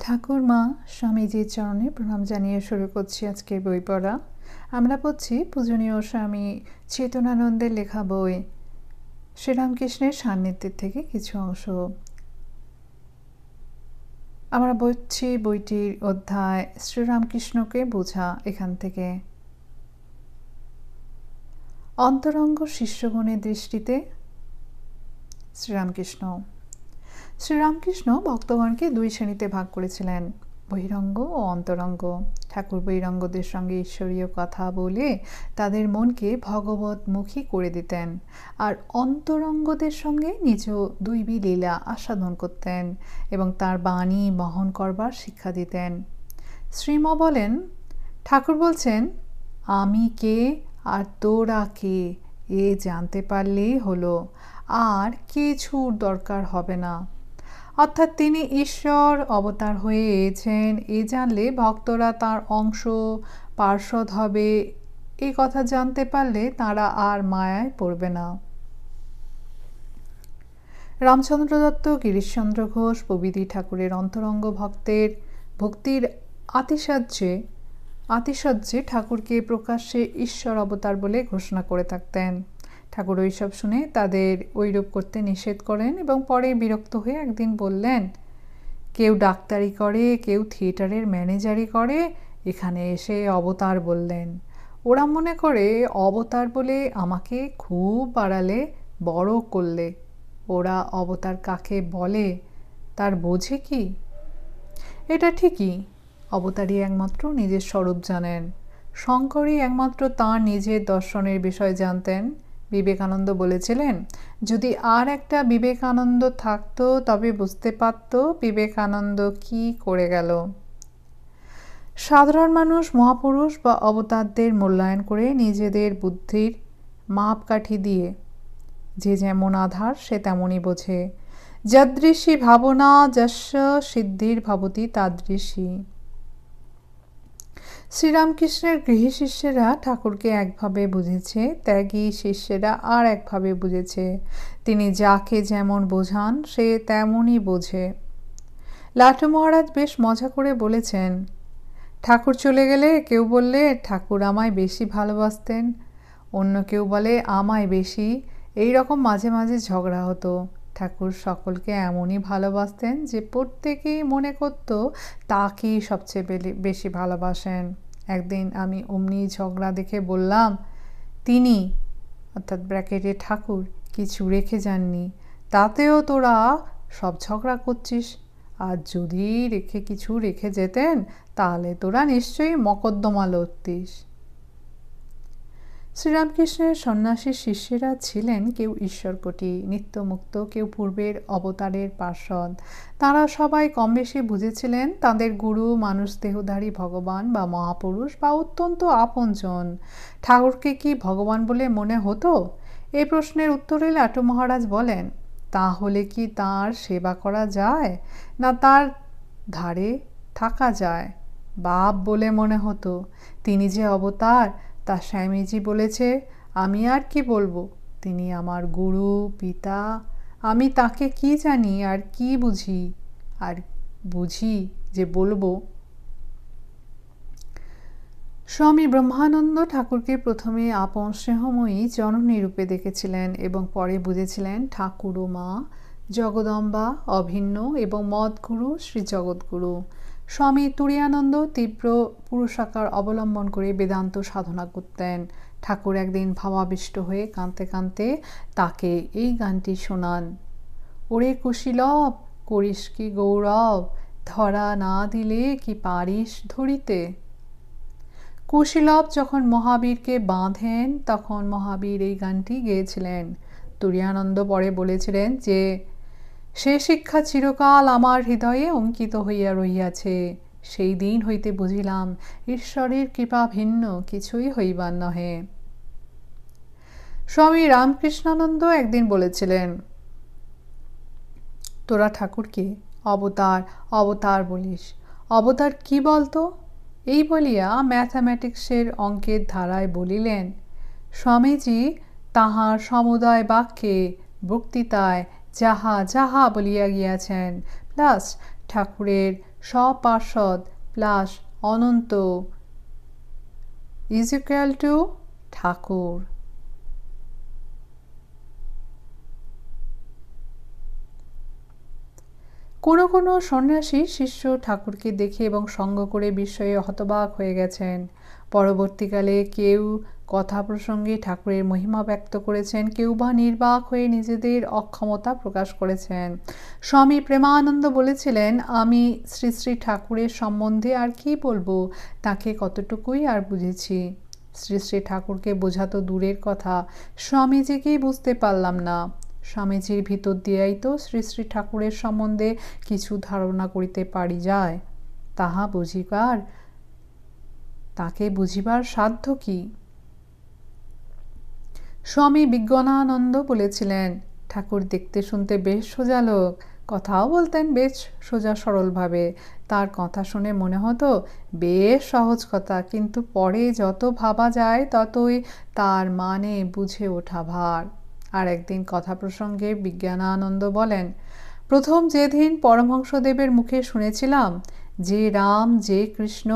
ঠাকুরমা স্বামীজির চরণে প্রণাম জানিয়ে শুরু করছি আজকের বই পড়া। আমরা পড়ছি পূজনীয় স্বামী চেতনানন্দের লেখা বই শ্রীরামকৃষ্ণের সান্নিধ্যের থেকে কিছু অংশ। আমরা পড়ছি বইটির অধ্যায় শ্রীরামকৃষ্ণকে বোঝা। এখান থেকে অন্তরঙ্গ শিষ্যগণের দৃষ্টিতে শ্রীরামকৃষ্ণ ভক্তগণকে দুই শ্রেণীতে ভাগ করেছিলেন, বহিরঙ্গ ও অন্তরঙ্গ। ঠাকুর বহিরঙ্গদের সঙ্গে ঈশ্বরীয় কথা বলে তাদের মনকে ভগবতমুখী করে দিতেন, আর অন্তরঙ্গদের সঙ্গে নিজ দৈবী লীলা আস্বাদন করতেন এবং তার বাণী বহন করবার শিক্ষা দিতেন। শ্রীম বলেন, ঠাকুর বলছেন, আমি কে আর তোরা কে এ জানতে পারলেই হলো, আর কিছুর দরকার হবে না। অর্থাৎ তিনি ঈশ্বর অবতার হয়ে এসেছেন এ জানলে ভক্তরা তার অংশ পার্ষদ হবে, এই কথা জানতে পারলে তারা আর মায়ায় পড়বে না। রামচন্দ্র দত্ত, গিরিশচন্দ্র ঘোষ প্রভৃতি ঠাকুরের অন্তরঙ্গ ভক্তির আতিশয্যে ঠাকুরকে প্রকাশ্যে ঈশ্বর অবতার বলে ঘোষণা করে থাকতেন। ঠাকুর ওইসব শুনে তাদের ওইরূপ করতে নিষেধ করেন এবং পরে বিরক্ত হয়ে একদিন বললেন, কেউ ডাক্তারি করে, কেউ থিয়েটারের ম্যানেজারি করে, এখানে এসে অবতার বললেন। ওরা মনে করে অবতার বলে আমাকে খুব বাড়ালে, বড় করলে। ওরা অবতার কাকে বলে তার বোঝে কি? এটা ঠিকই, অবতারই একমাত্র নিজের স্বরূপ জানেন। শঙ্করই একমাত্র তাঁর নিজের দর্শনের বিষয় জানতেন। বিবেকানন্দ বলেছিলেন, যদি আর একটা বিবেকানন্দ থাকতো তবে বুঝতে পারত বিবেকানন্দ কি করে গেল। সাধারণ মানুষ মহাপুরুষ বা অবতারদের মূল্যায়ন করে নিজেদের বুদ্ধির মাপকাঠি দিয়ে যে যেমন আধার সে তেমনই বোঝে। যাদৃশী ভাবনা যস্য সিদ্ধির ভবতি তাদৃশী। শ্রীরামকৃষ্ণের গৃহী শিষ্যেরা ঠাকুরকে একভাবে বুঝেছে, ত্যাগী শিষ্যেরা আর একভাবে বুঝেছে। তিনি যাকে যেমন বোঝান সে তেমনই বোঝে। লাটু মহারাজ বেশ মজা করে বলেছেন, ঠাকুর চলে গেলে কেউ বললে ঠাকুর আমায় বেশি ভালোবাসতেন, অন্য কেউ বলে আমায় বেশি, এই রকম মাঝে মাঝে ঝগড়া হতো। ঠাকুর সকলকে এমনই ভালোবাসতেন যে প্রত্যেকেই মনে করত তাকেই সবচেয়ে বেশি ভালোবাসেন। একদিন আমি অমনি ঝগড়া দেখে বললাম, তিনি অর্থাৎ ব্র্যাকেটে ঠাকুর কিছু রেখে যাননি, তাতেও তোরা সব ঝগড়া করছিস, আর যদি কিছু রেখে যেতেন তাহলে তোরা নিশ্চয়ই মকদ্দমা লড়তিস। শ্রীরামকৃষ্ণের সন্ন্যাসী শিষ্যেরা ছিলেন কেউ ঈশ্বরকোটি, নিত্যমুক্ত, কেউ পূর্বের অবতারের পার্ষদ। তাঁরা সবাই কম বেশি বুঝেছিলেন তাঁদের গুরু মানুষ দেহধারী ভগবান বা মহাপুরুষ বা অত্যন্ত আপনজন। ঠাকুরকে কি ভগবান বলে মনে হতো? এই প্রশ্নের উত্তরে লাটু মহারাজ বলেন, তাহলে কি তাঁর সেবা করা যায় না তার ধারে থাকা যায়? বাপ বলে মনে হতো। তিনি যে অবতার তা স্বামীজি বলেছে, আমি আর কি বলবো? তিনি আমার গুরু পিতা, আমি তাকে কি জানি আর কি বুঝি, আর বুঝি যে বলবো? স্বামী ব্রহ্মানন্দ ঠাকুরকে প্রথমে আপন স্নেহময়ী জননী রূপে দেখেছিলেন এবং পরে বুঝেছিলেন ঠাকুর ও মা জগদম্বা অভিন্ন এবং মদগুরু শ্রী জগৎগুরু। স্বামী তুরীয়ানন্দ তীব্র পুরুষাকার অবলম্বন করে বেদান্ত সাধনা করতেন। ঠাকুর একদিন ভাবাবিষ্ট হয়ে কাঁদতে কাঁদতে তাকে এই গানটি শোনান, ওরে কুশীলব করিস কি গৌরব, ধরা না দিলে কি পারিস ধরিতে। কুশীলব যখন মহাবীরকে বাঁধেন তখন মহাবীর এই গানটি গেয়েছিলেন। তুরীয়ানন্দ পরে বলেছিলেন যে সে শিক্ষা চিরকাল আমার হৃদয়ে অঙ্কিত হইয়া রহিয়াছে। সেই দিন হইতে বুঝিলাম ঈশ্বরের কৃপা ভিন্ন কিছুই হইবার নহে। স্বামী রামকৃষ্ণানন্দ একদিন বলেছিলেন, তোরা ঠাকুরকে অবতার অবতার বলিস, অবতার কি বলতো? এই বলিয়া ম্যাথামেটিক্সের অঙ্কের ধারায় বলিলেন। স্বামীজি তাহার সমুদয় বাক্যে বক্তৃতায় যাহা যাহা বলিয়া গিয়াছেন, প্লাস ঠাকুরের সপার্শ্বদ প্লাস অনন্ত ইজ ইকুয়াল টু ঠাকুর। কোনো কোনো সন্ন্যাসী শিষ্য ঠাকুরকে দেখে এবং সঙ্গ করে বিস্ময়ে হতবাক হয়ে গেছেন। পরবর্তীকালে কেউ কথা প্রসঙ্গে ঠাকুরের মহিমা ব্যক্ত করেছেন, কেউ বা নির্বাক হয়ে নিজেদের অক্ষমতা প্রকাশ করেছেন। স্বামী প্রেমানন্দ বলেছিলেন, আমি শ্রী শ্রী ঠাকুরের সম্বন্ধে আর কি বলবো, তাকে কতটুকুই আর বুঝেছি। শ্রী শ্রী ঠাকুরকে বোঝা তো দূরের কথা, স্বামীজিকেই বুঝতে পারলাম না। স্বামীজির ভিতর দিয়াই তো শ্রী শ্রী ঠাকুরের সম্বন্ধে কিছু ধারণা করিতে পারি যায়, তাকে বুঝিবার সাধ্য কি? স্বামী বিজ্ঞানানন্দ বলেছিলেন, ঠাকুর দেখতে শুনতে বেশ সোজা লোক, কথাও বলতেন বেশ সোজা সরলভাবে। তার কথা শুনে মনে হতো বেশ সহজ কথা, কিন্তু পরে যত ভাবা যায় ততই তার মানে বুঝে ওঠা ভার। আর একদিন কথা প্রসঙ্গে বিজ্ঞানানন্দ বলেন, প্রথম যেদিন পরমহংসদেবের মুখে শুনেছিলাম যে রাম যে কৃষ্ণ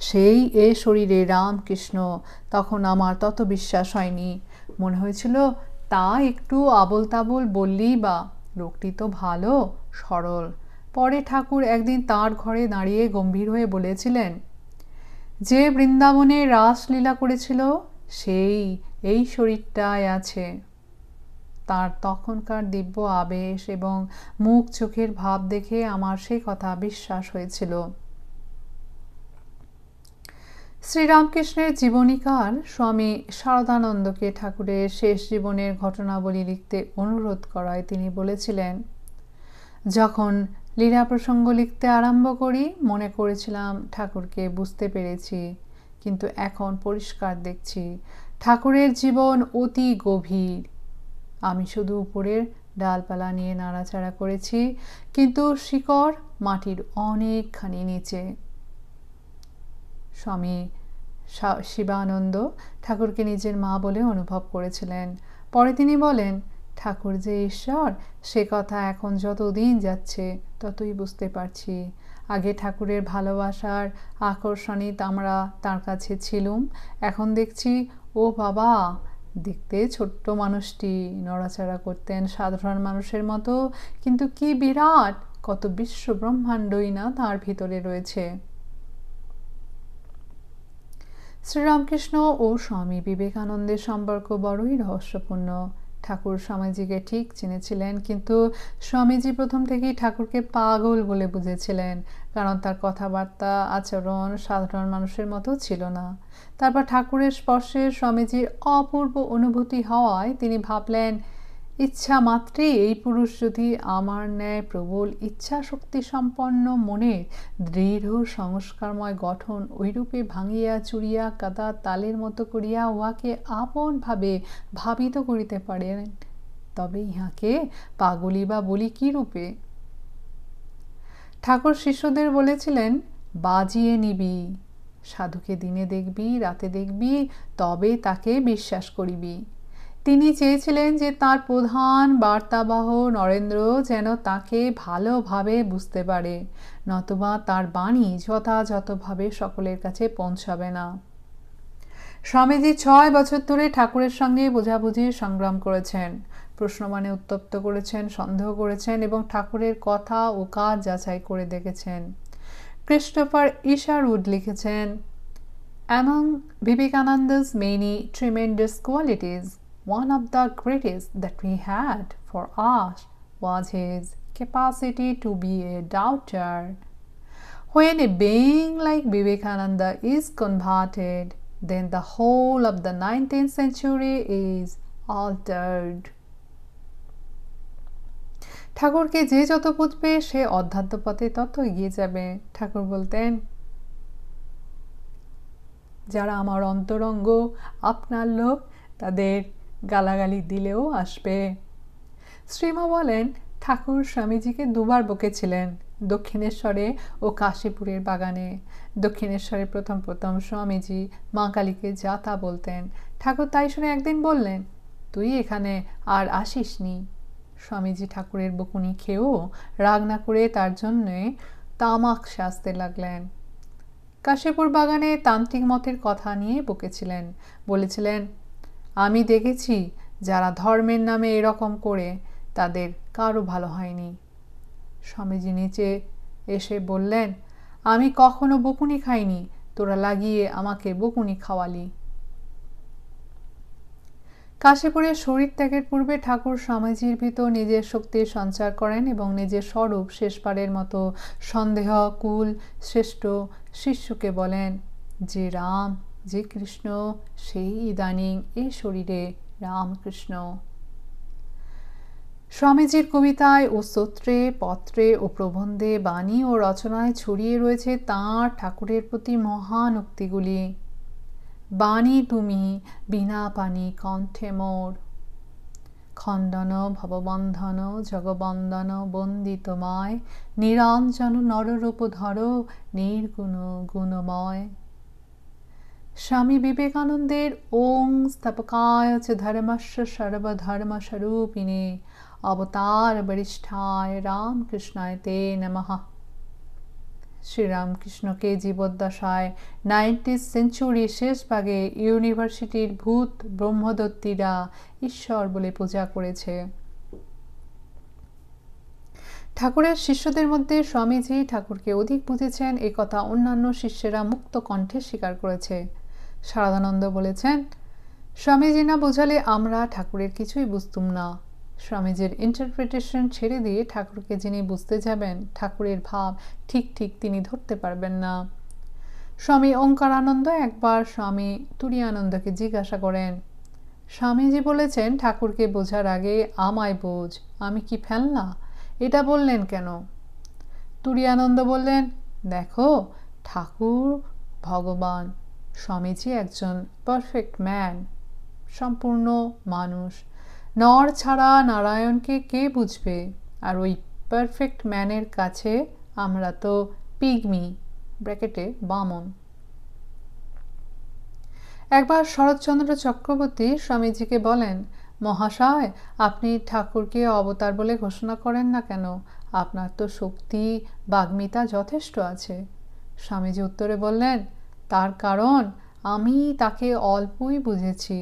সেই এ শরীরে রামকৃষ্ণ, তখন আমার তত বিশ্বাস হয়নি। মনে হয়েছিল তা একটু আবোল তাবোল বললেই বা, লোকটি তো ভালো সরল। পরে ঠাকুর একদিন তাঁর ঘরে দাঁড়িয়ে গম্ভীর হয়ে বলেছিলেন, যে বৃন্দাবনে রাসলীলা করেছিল সেই এই শরীরটায় আছে। তার তখনকার দিব্য আবেশ এবং মুখ চোখের ভাব দেখে আমার সে কথা বিশ্বাস হয়েছিল। শ্রীরামকৃষ্ণের জীবনীকার স্বামী শারদানন্দকে ঠাকুরের শেষ জীবনের ঘটনাবলী লিখতে অনুরোধ করায় তিনি বলেছিলেন, যখন লীলা প্রসঙ্গ লিখতে আরম্ভ করি মনে করেছিলাম ঠাকুরকে বুঝতে পেরেছি, কিন্তু এখন পরিষ্কার দেখছি ঠাকুরের জীবন অতি গভীর। আমি শুধু উপরের ডালপালা নিয়ে নাড়াচাড়া করেছি, কিন্তু শিকড় মাটির অনেকখানি নিচে। স্বামী শিবানন্দ ঠাকুরকে নিজের মা বলে অনুভব করেছিলেন। পরে তিনি বলেন, ঠাকুর যে ঈশ্বর সে কথা এখন যত দিন যাচ্ছে ততই বুঝতে পারছি। আগে ঠাকুরের ভালোবাসার আকর্ষণে আমরা তার কাছে ছিলুম, এখন দেখছি ও বাবা, দেখতে ছোট্ট মানুষটি, নড়াচড়া করতেন সাধারণ মানুষের মতো, কিন্তু কি বিরাট কত বিশ্ব ব্রহ্মাণ্ডই না তার ভিতরে রয়েছে। শ্রীরামকৃষ্ণ ও স্বামী বিবেকানন্দের সম্পর্ক বড়ই রহস্যপূর্ণ। ঠাকুর স্বামীজিকে ঠিক চিনেছিলেন, কিন্তু স্বামীজি প্রথম থেকেই ঠাকুরকে পাগল বলে বুঝেছিলেন, কারণ তার কথাবার্তা আচরণ সাধারণ মানুষের মতো ছিল না। তারপর ঠাকুরের স্পর্শে স্বামীজির অপূর্ব অনুভূতি হওয়ায় তিনি ভাবলেন, ইচ্ছা মাত্রেই এই পুরুষ যদি আমার ন্যায় প্রবল ইচ্ছা শক্তি সম্পন্ন মনের দৃঢ় সংস্কারময় গঠন ওইরূপে ভাঙিয়া চুরিয়া কাদা তালের মতো করিয়া উহাকে আপন ভাবে ভাবিত করিতে পারেন, তবে ইহাকে পাগলি বা বলি কি রূপে? ঠাকুর শিষ্যদের বলেছিলেন, বাজিয়ে নিবি, সাধুকে দিনে দেখবি রাতে দেখবি, তবে তাকে বিশ্বাস করিবি। তিনি চেয়েছিলেন যে তার প্রধান বার্তাবাহ নরেন্দ্র যেন তাকে ভালোভাবে বুঝতে পারে, নতুবা তার বাণী যথাযথভাবে সকলের কাছে পৌঁছাবে না। স্বামীজি 6 বছর ধরে ঠাকুরের সঙ্গে বোঝাবুঝির সংগ্রাম করেছেন, প্রশ্নমানে উত্তপ্ত করেছেন, সন্দেহ করেছেন এবং ঠাকুরের কথা ও কাজ যাচাই করে দেখেছেন। ক্রিস্টোফার ইশারউড লিখেছেন, Among Vivekananda's many tremendous qualities, one of the greatest that we had for us was his capacity to be a doubter. When a being like Vivekananda is converted, then the whole of the 19th century is altered. ঠাকুরকে যে যত বুঝবে সে অধ্যাত্ম পথে তত এগিয়ে যাবে। ঠাকুর বলতেন, যারা আমার অন্তরঙ্গ আপনার লোক তাদের গালাগালি দিলেও আসবে। শ্রীমা বলেন, ঠাকুর স্বামীজিকে দুবার বকেছিলেন, দক্ষিণেশ্বরে ও কাশীপুরের বাগানে। দক্ষিণেশ্বরে প্রথম স্বামীজি মা কালীকে যা তা বলতেন। ঠাকুর তাই শুনে একদিন বললেন, তুই এখানে আর আসিস নি। স্বামীজি ঠাকুরের বকুনি খেয়েও রাগ না করে তার জন্যে তামাক সাজতে লাগলেন। কাশীপুর বাগানে তান্ত্রিক মতের কথা নিয়ে বকেছিলেন, বলেছিলেন, আমি দেখেছি যারা ধর্মের নামে এরকম করে তাদের কারো ভালো হয়নি। স্বামীজি নিচে এসে বললেন, আমি কখনো বকুনি খাইনি, তোরা লাগিয়ে আমাকে বকুনি খাওয়ালি। কাশীপুরের শরীর ত্যাগের পূর্বে ঠাকুর স্বামীজির ভিতর নিজের শক্তির সঞ্চার করেন এবং নিজের স্বরূপ শেষবারের মতো সন্দেহকুল শ্রেষ্ঠ শিষ্যকে বলেন, যে রাম যে কৃষ্ণ সেই ইদানিং এ শরীরে রামকৃষ্ণ। স্বামীজির কবিতায় ও স্তোত্রে, পত্রে ও প্রবন্ধে, বাণী ও রচনায় ছড়িয়ে রয়েছে তাঁর ঠাকুরের প্রতি মহান উক্তিগুলি। বাণী তুমি বিনা পানি কণ্ঠে মোর, খণ্ডন ভববন্ধন জগবন্দন বন্দিতময়, নিরঞ্জন নররূপ ধর নির্গুণ গুণময়। স্বামী বিবেকানন্দের ওং স্থাপকায় চ ধর্মস্য সর্বধর্মস্বরূপিণে অবতার বরিষ্ঠায় রামকৃষ্ণায় তে নমঃ। শ্রীরামকৃষ্ণকে জীবদ্দশায় 19th সেঞ্চুরির শেষ ভাগে ইউনিভার্সিটির ভূত ব্রহ্মদত্তীরা ঈশ্বর বলে পূজা করেছে। ঠাকুরের শিষ্যদের মধ্যে স্বামীজি ঠাকুরকে অধিক বুঝেছেন এ কথা অন্যান্য শিষ্যেরা মুক্ত কণ্ঠে স্বীকার করেছে। শারদানন্দ বলেছেন, স্বামীজি না বোঝালে আমরা ঠাকুরের কিছুই বুঝতুম না। স্বামীজির ইন্টারপ্রিটেশন ছেড়ে দিয়ে ঠাকুরকে যিনি বুঝতে যাবেন, ঠাকুরের ভাব ঠিক ঠিক তিনি ধরতে পারবেন না। স্বামী ওঙ্কারানন্দ একবার স্বামী তুরীয়ানন্দকে জিজ্ঞাসা করেন, স্বামীজি বলেছেন ঠাকুরকে বোঝার আগে আমায় বোঝ, আমি কি ফেলনা, এটা বললেন কেন? তুরীয়ানন্দ বললেন, দেখো ঠাকুর ভগবান, স্বামীজি একজন পারফেক্ট ম্যান, সম্পূর্ণ মানুষ। নর ছাড়া নারায়ণকে কে বুঝবে? আর ওই পারফেক্ট ম্যানের কাছে আমরা তো পিগমি ব্র্যাকেটে বামন। একবার শরৎচন্দ্র চক্রবর্তী স্বামীজিকে বলেন, মহাশয় আপনি ঠাকুরকে অবতার বলে ঘোষণা করেন না কেন? আপনার তো শক্তি বাগ্মিতা যথেষ্ট আছে। স্বামীজি উত্তরে বললেন, তার কারণ আমি তাকে অল্পই বুঝেছি।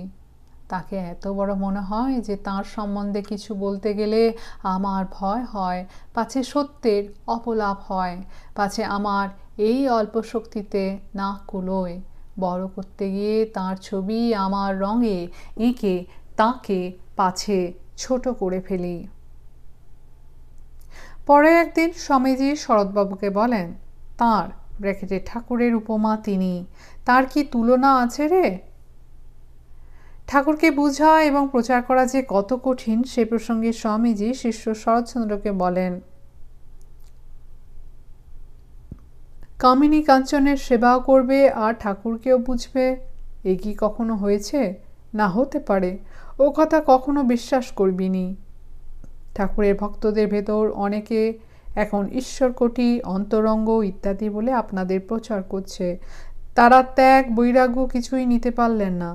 তাকে এত বড় মনে হয় যে তাঁর সম্বন্ধে কিছু বলতে গেলে আমার ভয় হয়, পাছে সত্যের অপলাপ হয়, পাছে আমার এই অল্প শক্তিতে না কুলোয়। বড় করতে গিয়ে তাঁর ছবি আমার রঙে এঁকে তাকে পাছে ছোট করে ফেলি। পরে একদিন স্বামীজি শরৎবাবুকে বলেন, তাঁর ব্র্যাকেটে ঠাকুরের উপমা তিনি, তার কি তুলনা আছে রে? ঠাকুরকে বোঝা এবং প্রচার করা যে কত কঠিন সে প্রসঙ্গে স্বামীজি শিষ্য শরৎচন্দ্রকে বলেন, কামিনী কাঞ্চনের সেবাও করবে আর ঠাকুরকেও বুঝবে, এ কি কখনো হয়েছে? না হতে পারে, ও কথা কখনো বিশ্বাস করবিনি। ঠাকুরের ভক্তদের ভেতর অনেকে এখন ঈশ্বরকোটি, অন্তরঙ্গ ইত্যাদি বলে আপনাদের প্রচার করছে। তারা ত্যাগ বৈরাগ্য কিছুই নিতে পারলেন না,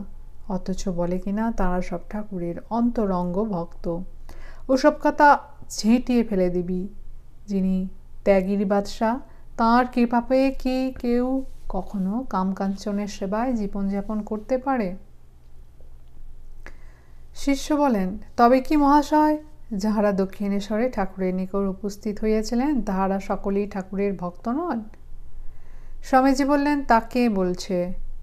অথচ বলে কিনা তারা সব ঠাকুরের অন্তরঙ্গ ভক্ত। ওসব কথা ঝেঁটিয়ে ফেলে দিবি। যিনি ত্যাগীর বাদশাহ, তাঁর কৃপা পেয়ে কি কেউ কখনো কামকাঞ্চনের সেবায় জীবনযাপন করতে পারে? শিষ্য বলেন, তবে কি মহাশয়, যাহারা দক্ষিণেশ্বরে ঠাকুরের নিকট উপস্থিত হইয়াছিলেন তাহারা সকলেই ঠাকুরের ভক্ত নন? স্বামীজি বললেন, তা কে বলছে?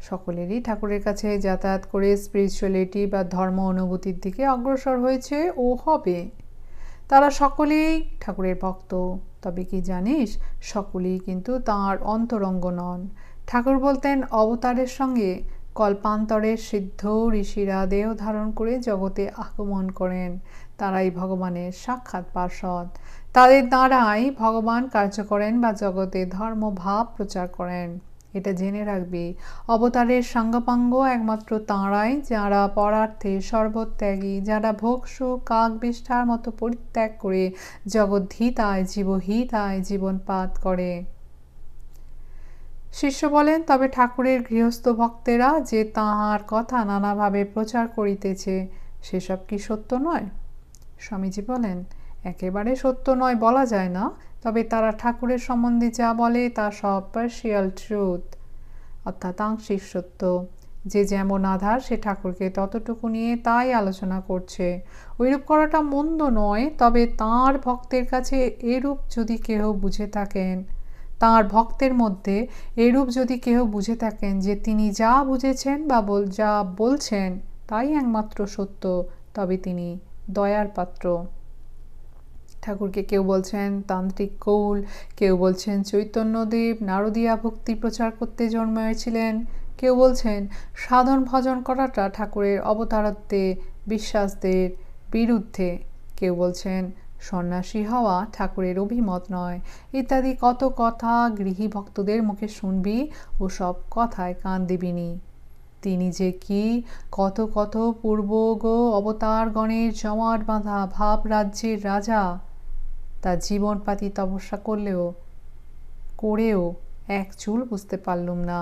সকলেরই ঠাকুরের কাছে যাতায়াত করে স্পিরিচুয়ালিটি বা ধর্ম অনুভূতির দিকে অগ্রসর হয়েছে ও হবে। তারা সকলেই ঠাকুরের ভক্ত। তবে কি জানিস, সকলেই কিন্তু তাঁর অন্তরঙ্গ নন। ঠাকুর বলতেন, অবতারের সঙ্গে কল্পান্তরের সিদ্ধ ঋষিরা দেহ ধারণ করে জগতে আগমন করেন। তারাই ভগবানের সাক্ষাৎ পার্ষদ। তাদের দ্বারাই ভগবান কার্য করেন বা জগতে ধর্মভাব প্রচার করেন। এটা জেনে রাখবি, অবতারের সাঙ্গাপাঙ্গ একমাত্র তাঁরাই যারা পরার্থে সর্বত্যাগী, যারা ভোগসুখ কাকবিষ্ঠার মতো পরিত্যাগ করে জগদ্ধিতায় জীবহিতায় জীবনপাত করে। শিষ্য বলেন, তবে ঠাকুরের গৃহস্থ ভক্তেরা যে তাঁহার কথা নানাভাবে প্রচার করিতেছে, সেসব কি সত্য নয়? স্বামীজি বলেন, একেবারে সত্য নয় বলা যায় না, তবে তারা ঠাকুরের সম্বন্ধে যা বলে তা সব পার্শিয়াল ট্রুথ, অর্থাৎ আংশিক সত্য। যে যেমন আধার সে ঠাকুরকে ততটুকু নিয়ে তাই আলোচনা করছে। ওইরূপ করাটা মন্দ নয়, তবে তাঁর ভক্তের কাছে এরূপ যদি কেহ বুঝে থাকেন, তাঁর ভক্তের মধ্যে এরূপ যদি কেহ বুঝে থাকেন যে তিনি যা বুঝেছেন বা যা বলছেন তাই একমাত্র সত্য, তবে তিনি দয়ার পাত্র। ঠাকুরকে কেউ বলছেন তান্ত্রিক কৌল, কেউ বলছেন চৈতন্যদেব নারদীয়া ভক্তি প্রচার করতে জন্মেছিলেন, কেউ বলছেন সাধন ভজন করাটা ঠাকুরের অবতারত্বে বিশ্বাসদের বিরুদ্ধে, কেউ বলছেন সন্ন্যাসী হওয়া ঠাকুরের অভিমত নয়, ইত্যাদি কত কথা গৃহী ভক্তদের মুখে শুনবি ও সব কথায় কান দিবিনি। তিনি যে কি কত কত পূর্বগ অবতারগণের জমাট বাঁধা ভাব রাজ্যের রাজা, তা জীবনপাতি তপস্যা করেও এক চুল বুঝতে পারলুম না।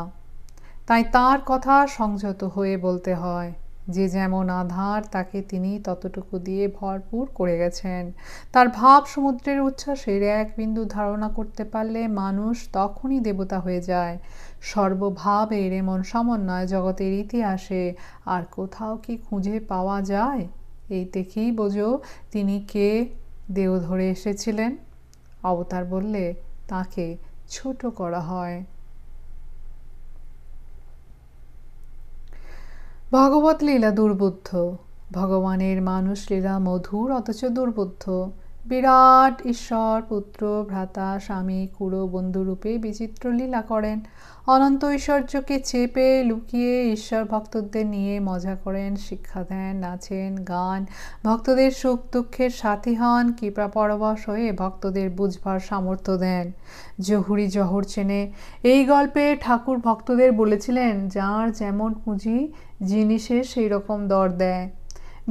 তাই তার কথা সংযত হয়ে বলতে হয়। যে যেমন আধার তাকে তিনি ততটুকু দিয়ে ভরপুর করে গেছেন। তার ভাব সমুদ্রের উচ্ছ্বাসের এক বিন্দু ধারণা করতে পারলে মানুষ তখনই দেবতা হয়ে যায়। সর্বভাবের এমন সমন্বয় জগতের ইতিহাসে আর কোথাও কি খুঁজে পাওয়া যায়? এই দেখেই বোঝো তিনি কে দেহ ধরে এসেছিলেন। অবতার বললে তাকে ছোট করা হয়। ভগবত লীলা দুর্বোধ্য। ভগবানের মানুষ লীলা মধুর অথচ দুর্বোধ্য। বিরাট ঈশ্বর পুত্র ভ্রাতা স্বামী খুড়ো বন্ধুরূপে বিচিত্র লীলা করেন। অনন্ত ঐশ্বর্যকে চেপে লুকিয়ে ঈশ্বর ভক্তদের নিয়ে মজা করেন, শিক্ষা দেন, নাচেন, গান, ভক্তদের সুখ দুঃখের সাথী হন, কৃপা পরবশ হয়ে ভক্তদের বুঝবার সামর্থ্য দেন। জহুরি জহর চেনে। এই গল্পে ঠাকুর ভক্তদের বলেছিলেন যার যেমন পুঁজি জিনিসের সেই রকম দর দেয়।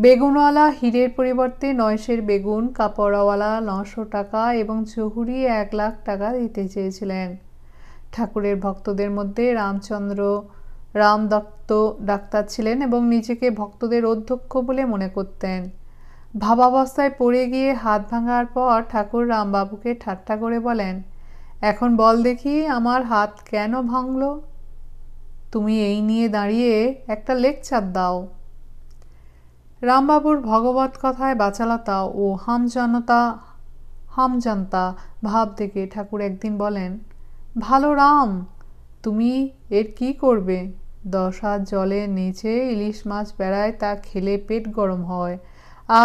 বেগুনওয়ালা হীরের পরিবর্তে 900 বেগুন, কাপড়ওয়ালা 900 টাকা এবং জহুরি 1 লাখ টাকা দিতে চেয়েছিলেন। ঠাকুরের ভক্তদের মধ্যে রামদত্ত ডাক্তার ছিলেন এবং নিজেকে ভক্তদের অধ্যক্ষ বলে মনে করতেন। ভাবাবস্থায় পড়ে গিয়ে হাত ভাঙার পর ঠাকুর রামবাবুকে ঠাট্টা করে বলেন, এখন বল দেখি আমার হাত কেন ভাঙল? তুমি এই নিয়ে দাঁড়িয়ে একটা লেকচার দাও। রামবাবুর ভগবত কথায় বাচালতা ও হামজান্তা ভাব দেখে ঠাকুর একদিন বলেন, ভালো রাম, তুমি এর কি করবে? 10 হাত জলের নিচে ইলিশ মাছ বেড়ায়, তা খেলে পেট গরম হয়,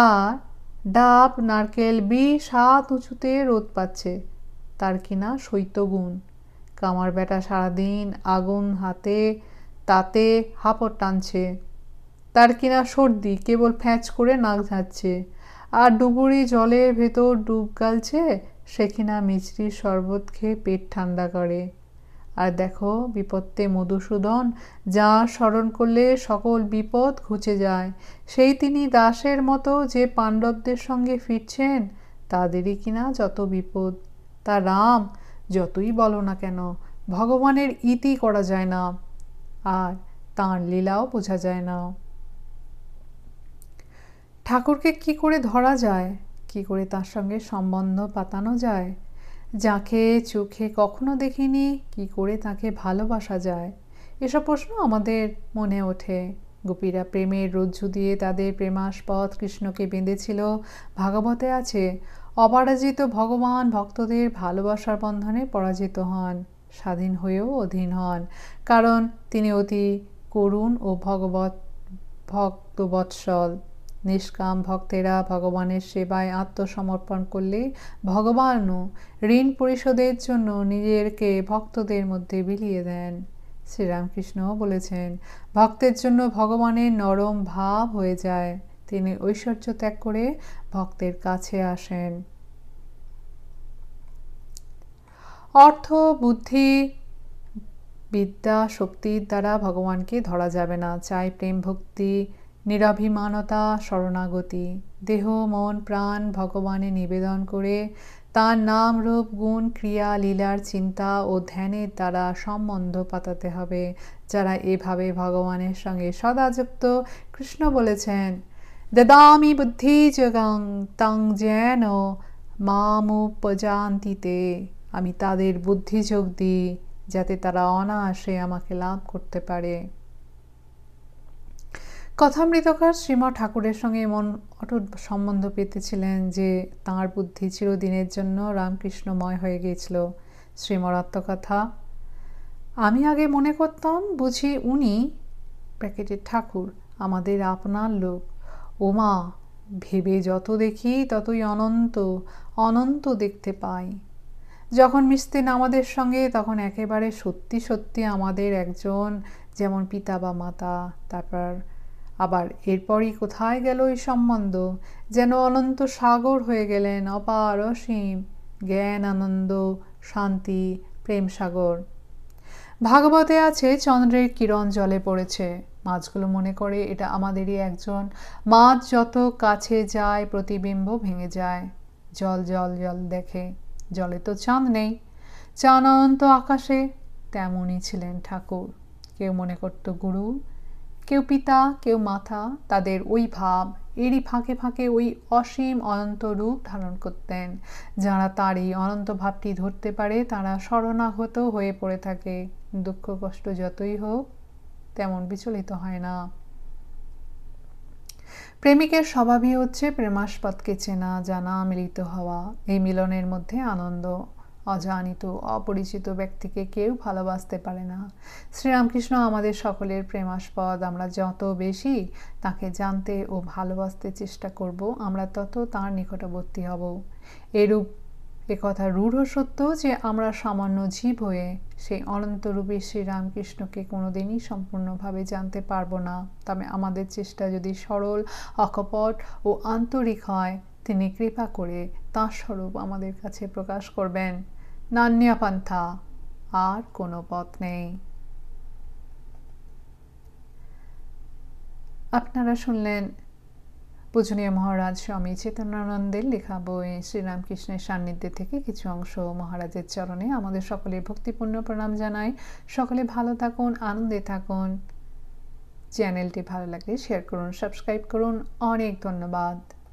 আর ডাব নারকেল 20 হাত উঁচুতে রোদ পাচ্ছে, তার কিনা শৈত্যগুণ। কামার বেটা সারাদিন আগুন হাতে তাতে হাঁপড় টানছে, তার কিনা সর্দি, কেবল ফ্যাঁচ করে নাক ঝাঁচ্ছে, আর ডুবুরি জলের ভেতর ডুব গালছে, সে কিনা মিছরির শরবত খেয়ে পেট ঠান্ডা করে। আর দেখো বিপত্তে মধুসূদন, যা স্মরণ করলে সকল বিপদ ঘুচে যায়, সেই তিনি দাসের মতো যে পাণ্ডবদের সঙ্গে ফিরছেন, তাদেরই কিনা যত বিপদ। তা রাম যতই বলো না কেন, ভগবানের ইতি করা যায় না, আর তাঁর লীলাও বোঝা যায় না। ঠাকুরকে কি করে ধরা যায়? কি করে তার সঙ্গে সম্বন্ধ পাতানো যায়? যাকে চোখে কখনো দেখিনি কি করে তাকে ভালোবাসা যায়? এসব প্রশ্ন আমাদের মনে ওঠে। গোপীরা প্রেমের রজ্জু দিয়ে তাদের প্রেমাস্পদ কৃষ্ণকে বেঁধেছিল। ভাগবতে আছে, অপরাজিত ভগবান ভক্তদের ভালোবাসার বন্ধনে পরাজিত হন, স্বাধীন হয়েও অধীন হন, কারণ তিনি অতি করুণ ও ভক্তবৎসল। নিষ্কাম ভক্তেরা ভগবানের সেবায় আত্মসমর্পণ করলে ভগবানও ঋণ পরিশোধের জন্য নিজেকে ভক্তদের মধ্যে বিলিয়ে দেন। শ্রীরামকৃষ্ণ বলেছেন, ভক্তের জন্য ভগবানের নরম ভাব হয়ে যায়, তিনি ঐশ্বর্য ত্যাগ করে ভক্তের কাছে আসেন। অর্থ, বুদ্ধি, বিদ্যা, শক্তির দ্বারা ভগবানকে ধরা যাবে না। চাই প্রেম ভক্তি, নিরভিমানতা, শরণাগতি। দেহ মন প্রাণ ভগবানে নিবেদন করে তার নাম রূপ গুণ ক্রিয়া লীলার চিন্তা ও ধ্যানের দ্বারা সম্বন্ধ পাতাতে হবে। যারা এভাবে ভগবানের সঙ্গে সদা যুক্ত, কৃষ্ণ বলেছেন, দদামি বুদ্ধি যোগং তং যেন মামুপজান্তিতে, আমি তাদের বুদ্ধিযোগ দিই যাতে তারা অনায়াসে আমাকে লাভ করতে পারে। কথামৃতকার শ্রীমৎ ঠাকুরের সঙ্গে এমন অটুট সম্বন্ধ পেতেছিলেন যে তাঁর বুদ্ধি চিরদিনের জন্য রামকৃষ্ণময় হয়ে গিয়েছিল। শ্রীমৎ আত্মকথা। আমি আগে মনে করতাম বুঝি উনি ব্র্যাকেটের ঠাকুর আমাদের আপনার লোক। ওমা, ভেবে যত দেখি ততই অনন্ত অনন্ত দেখতে পাই। যখন মিশতেন আমাদের সঙ্গে তখন একেবারে সত্যি সত্যি আমাদের একজন, যেমন পিতা বা মাতা। তারপর আবার এরপরই কোথায় গেল এই সম্বন্ধ? যেন অনন্ত সাগর হয়ে গেলেন, অপার অসীম জ্ঞান, আনন্দ, শান্তি, প্রেম সাগর। ভাগবতে আছে চন্দ্রের কিরণ জলে পড়েছে, মাছগুলো মনে করে এটা আমাদেরই একজন। মাছ যত কাছে যায় প্রতিবিম্ব ভেঙে যায়। জল জল জল দেখে, জলে তো চাঁদ নেই, চাঁদ অনন্ত আকাশে। তেমনই ছিলেন ঠাকুর। কেউ মনে করত গুরু, কেউ পিতা, কেউ মাতা। তাদের ওই ভাব, এরই ফাঁকে ফাঁকে ওই অসীম অনন্ত রূপ ধারণ করতেন। যারা তার এই অনন্ত ভাবটি ধরতে পারে তারা শরণাগত হয়ে পড়ে থাকে। দুঃখ কষ্ট যতই হোক তেমন বিচলিত হয় না। প্রেমিকের স্বভাবই হচ্ছে প্রেমাস্পদকে চেনা, জানা, মিলিত হওয়া। এই মিলনের মধ্যে আনন্দ। অজানিত অপরিচিত ব্যক্তিকে কেউ ভালোবাসতে পারে না। শ্রীরামকৃষ্ণ আমাদের সকলের প্রেমাস্পদ। আমরা যত বেশি তাকে জানতে ও ভালোবাসতে চেষ্টা করব, আমরা তত তাঁর নিকটবর্তী হব। এরূপ একথা রূঢ় সত্য যে আমরা সামান্য জীব হয়ে সেই অনন্তরূপী শ্রীরামকৃষ্ণকে কোনোদিনই সম্পূর্ণভাবে জানতে পারবো না। তবে আমাদের চেষ্টা যদি সরল, অকপট ও আন্তরিক হয়, তিনি কৃপা করে তাঁর স্বরূপ আমাদের কাছে প্রকাশ করবেন। নান্যপন্থা, আর কোনো পথ নেই। আপনারা শুনলেন পূজনীয় মহারাজ স্বামী চৈতন্যানন্দের লেখা বই শ্রীরামকৃষ্ণের সান্নিধ্যে থেকে কিছু অংশ। মহারাজের চরণে আমাদের সকলের ভক্তিপূর্ণ প্রণাম জানাই। সকলে ভালো থাকুন, আনন্দে থাকুন। চ্যানেলটি ভালো লাগলে শেয়ার করুন, সাবস্ক্রাইব করুন। অনেক ধন্যবাদ।